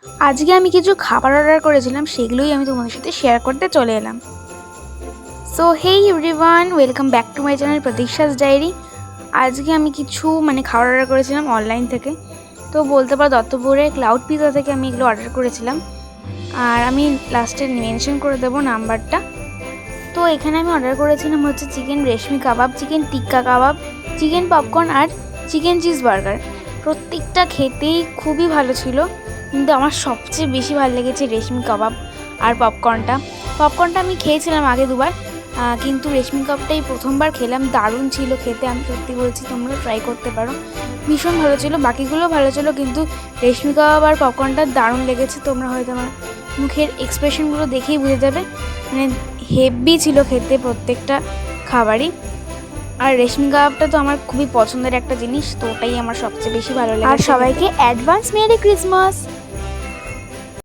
আজকে আমি কিছু খাবার অর্ডার করেছিলাম, সেগুলোই আমি তোমাদের সাথে শেয়ার করতে চলে এলাম। So hey everyone, welcome back to my channel Pratiksha's diary. আজকে আমি কিছু খাবার অর্ডার করেছিলাম অনলাইন থেকে। তো বলতে পারো দত্তপুরে ক্লাউড পিজা থেকে আমি এগুলো অর্ডার করেছিলাম। আর আমি লাস্টে মেনশন করে দেবো নাম্বারটা। তো এখানে আমি অর্ডার করেছিলাম হচ্ছে চিকেন রেশমি কাবাব, চিকেন টিক্কা কাবাব, চিকেন পপকর্ন আর চিকেন চিজ বার্গার। প্রত্যেকটা খেতেই খুবই ভালো ছিল, কিন্তু আমার সবচেয়ে বেশি ভালো লেগেছে রেশমি কাবাব আর পপকর্নটা আমি খেয়েছিলাম আগে দুবার, কিন্তু রেশমি কাবাবটাই প্রথমবার খেলাম। দারুণ ছিল খেতে, আমি সত্যি বলছি, তোমরা ট্রাই করতে পারো। ভীষণ ভালো ছিল, বাকিগুলো ভালো ছিল, কিন্তু রেশমি কাবাব আর পপকর্নটা দারুণ লেগেছে। তোমরা হয়তো আমার মুখের এক্সপ্রেশনগুলো দেখেই বুঝে যাবে, হেভি ছিল খেতে প্রত্যেকটা খাবারই। আর রেশমি কাবাবটা তো আমার খুবই পছন্দের একটা জিনিস, তো ওটাই আমার সবচেয়ে বেশি ভালো লাগে। আর সবাইকে অ্যাডভান্স মেরি ক্রিসমাস।